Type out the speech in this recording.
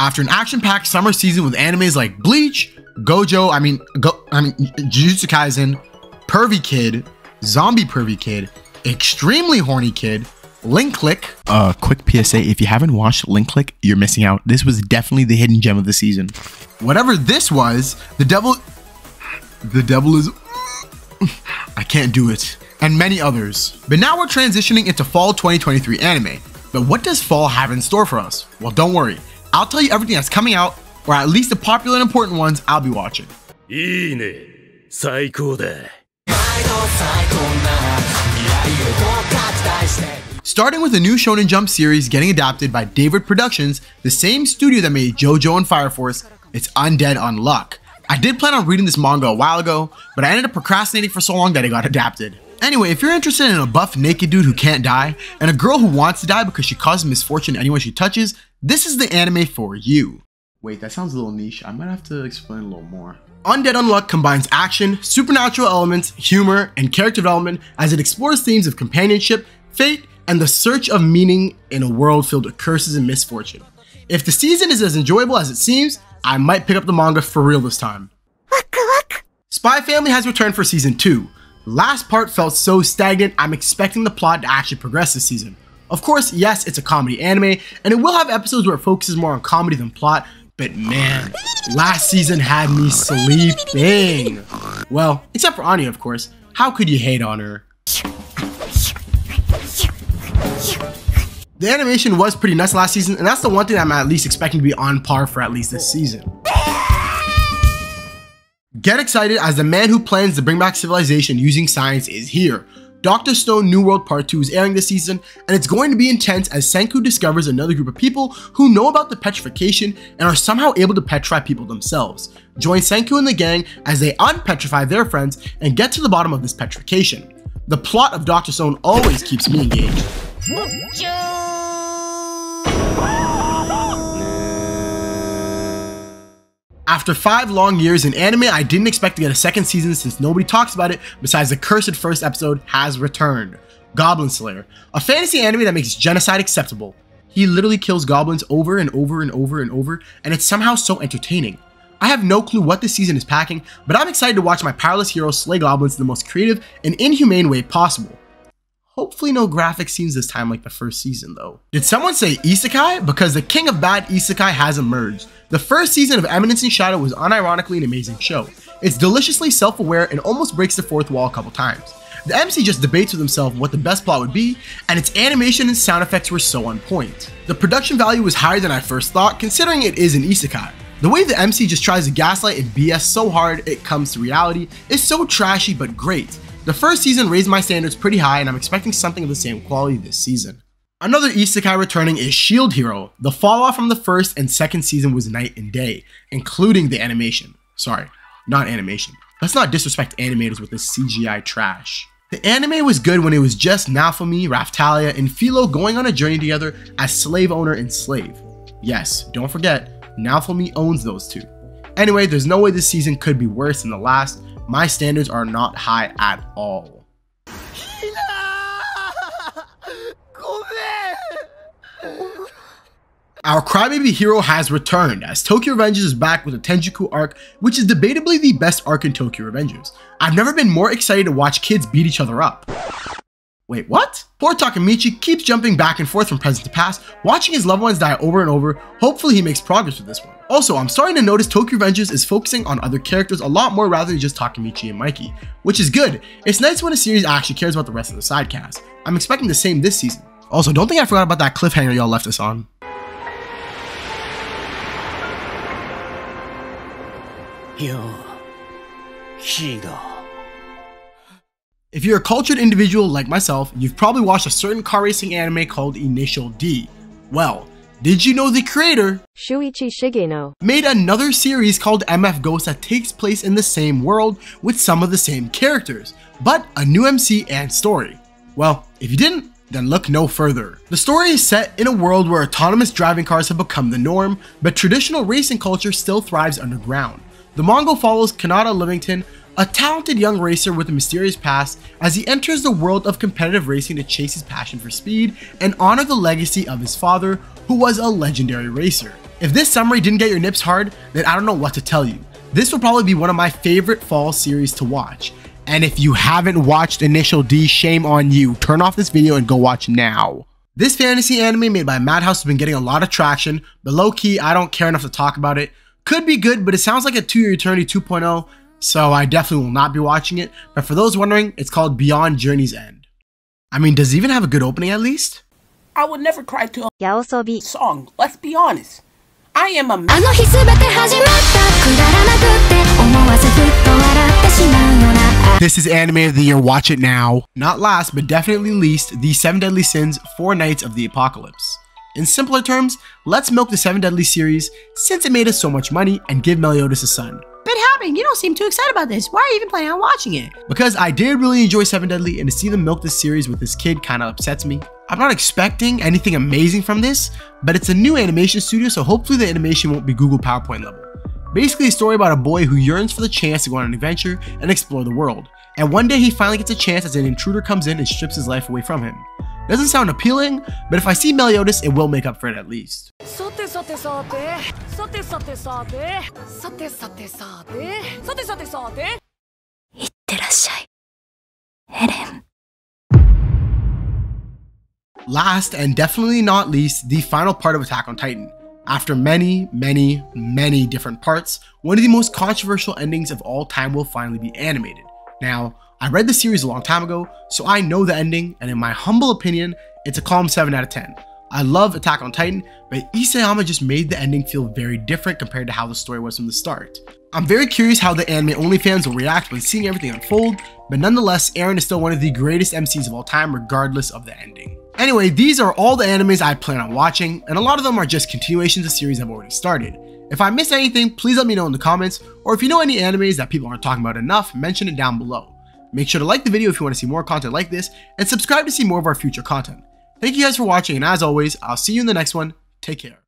After an action-packed summer season with animes like Bleach, Jujutsu Kaisen, Pervy Kid, Zombie Pervy Kid, Extremely Horny Kid, Link Click. Quick PSA, if you haven't watched Link Click, you're missing out. This was definitely the hidden gem of the season. Whatever this was, the devil is, I can't do it, and many others. But now we're transitioning into fall 2023 anime. But what does fall have in store for us? Well, don't worry. I'll tell you everything that's coming out, or at least the popular and important ones I'll be watching. Starting with a new Shonen Jump series getting adapted by David Productions, the same studio that made JoJo and Fire Force, it's Undead Unluck. I did plan on reading this manga a while ago, but I ended up procrastinating for so long that it got adapted. Anyway, if you're interested in a buff naked dude who can't die, and a girl who wants to die because she causes misfortune to anyone she touches, this is the anime for you. Wait, that sounds a little niche. I might have to explain a little more. Undead Unluck combines action, supernatural elements, humor, and character development as it explores themes of companionship, fate, and the search of meaning in a world filled with curses and misfortune. If the season is as enjoyable as it seems, I might pick up the manga for real this time. Spy Family has returned for season 2. The last part felt so stagnant, I'm expecting the plot to actually progress this season. Of course, yes, it's a comedy anime, and it will have episodes where it focuses more on comedy than plot, but man, last season had me sleeping. Well, except for Anya, of course. How could you hate on her? The animation was pretty nuts last season, and that's the one thing I'm at least expecting to be on par for at least this season. Get excited, as the man who plans to bring back civilization using science is here. Dr. Stone New World Part 2 is airing this season, and it's going to be intense as Senku discovers another group of people who know about the petrification and are somehow able to petrify people themselves. Join Senku and the gang as they unpetrify their friends and get to the bottom of this petrification. The plot of Dr. Stone always keeps me engaged. After 5 long years in anime, I didn't expect to get a second season since nobody talks about it besides the cursed first episode has returned. Goblin Slayer, a fantasy anime that makes genocide acceptable. He literally kills goblins over and over and over and over, and it's somehow so entertaining. I have no clue what this season is packing, but I'm excited to watch my powerless heroes slay goblins in the most creative and inhumane way possible. Hopefully no graphic scenes this time like the first season though. Did someone say isekai? Because the king of bad isekai has emerged. The first season of Eminence in Shadow was unironically an amazing show. It's deliciously self-aware and almost breaks the fourth wall a couple times. The MC just debates with himself what the best plot would be, and its animation and sound effects were so on point. The production value was higher than I first thought, considering it is an isekai. The way the MC just tries to gaslight and BS so hard it comes to reality is so trashy but great. The first season raised my standards pretty high, and I'm expecting something of the same quality this season. Another isekai returning is Shield Hero. The falloff from the first and second season was night and day, including the animation. Sorry, not animation. Let's not disrespect animators with this CGI trash. The anime was good when it was just Naofumi, Raphtalia, and Philo going on a journey together as slave owner and slave. Yes, don't forget, Naofumi owns those two. Anyway, there's no way this season could be worse than the last. My standards are not high at all. Our crybaby hero has returned, as Tokyo Revengers is back with a Tenjiku arc, which is debatably the best arc in Tokyo Revengers. I've never been more excited to watch kids beat each other up. Wait, what? Poor Takemichi keeps jumping back and forth from present to past, watching his loved ones die over and over. Hopefully he makes progress with this one. Also, I'm starting to notice Tokyo Revengers is focusing on other characters a lot more rather than just Takemichi and Mikey, which is good. It's nice when a series actually cares about the rest of the side cast. I'm expecting the same this season. Also, don't think I forgot about that cliffhanger y'all left us on. If you're a cultured individual like myself, you've probably watched a certain car racing anime called Initial D. Well, did you know the creator, Shuichi Shigeno, made another series called MF Ghost that takes place in the same world with some of the same characters, but a new MC and story? Well, if you didn't, then look no further. The story is set in a world where autonomous driving cars have become the norm, but traditional racing culture still thrives underground. The manga follows Kanata Livington, a talented young racer with a mysterious past, as he enters the world of competitive racing to chase his passion for speed and honor the legacy of his father, who was a legendary racer. If this summary didn't get your nips hard, then I don't know what to tell you. This will probably be one of my favorite fall series to watch. And if you haven't watched Initial D, shame on you. Turn off this video and go watch now. This fantasy anime made by Madhouse has been getting a lot of traction, but low-key, I don't care enough to talk about it. Could be good, but it sounds like a To Your Eternity 2.0, so I definitely will not be watching it. But for those wondering, it's called Beyond Journey's End. I mean, does it even have a good opening at least? I would never cry to a Yaosobi song, let's be honest. I am a man. あの日すべて始まったくだらなくって思わずふっと笑ってしまうような This is Anime of the Year, watch it now. Not last, but definitely least, the 7 Deadly Sins, 4 Nights of the Apocalypse. In simpler terms, let's milk the 7 Deadly series since it made us so much money and give Meliodas a son. But Happen, you don't seem too excited about this. Why are you even planning on watching it? Because I did really enjoy 7 Deadly, and to see them milk this series with this kid kinda upsets me. I'm not expecting anything amazing from this, but it's a new animation studio, so hopefully the animation won't be Google PowerPoint level. Basically a story about a boy who yearns for the chance to go on an adventure and explore the world. And one day he finally gets a chance as an intruder comes in and strips his life away from him. Doesn't sound appealing, but if I see Meliodas, it will make up for it at least. さてさてさてさてさてさてさてさてさてさてさてさていってらっしゃいエレン Last and definitely not least, the final part of Attack on Titan. After many different parts, one of the most controversial endings of all time will finally be animated. Now, I read the series a long time ago, so I know the ending, and in my humble opinion, it's a calm 7 out of 10. I love Attack on Titan, but Isayama just made the ending feel very different compared to how the story was from the start. I'm very curious how the anime only fans will react when seeing everything unfold, but nonetheless, Eren is still one of the greatest MCs of all time regardless of the ending. Anyway, these are all the animes I plan on watching, and a lot of them are just continuations of series I've already started. If I missed anything, please let me know in the comments, or if you know any animes that people aren't talking about enough, mention it down below. Make sure to like the video if you want to see more content like this, and subscribe to see more of our future content. Thank you guys for watching, and as always, I'll see you in the next one. Take care.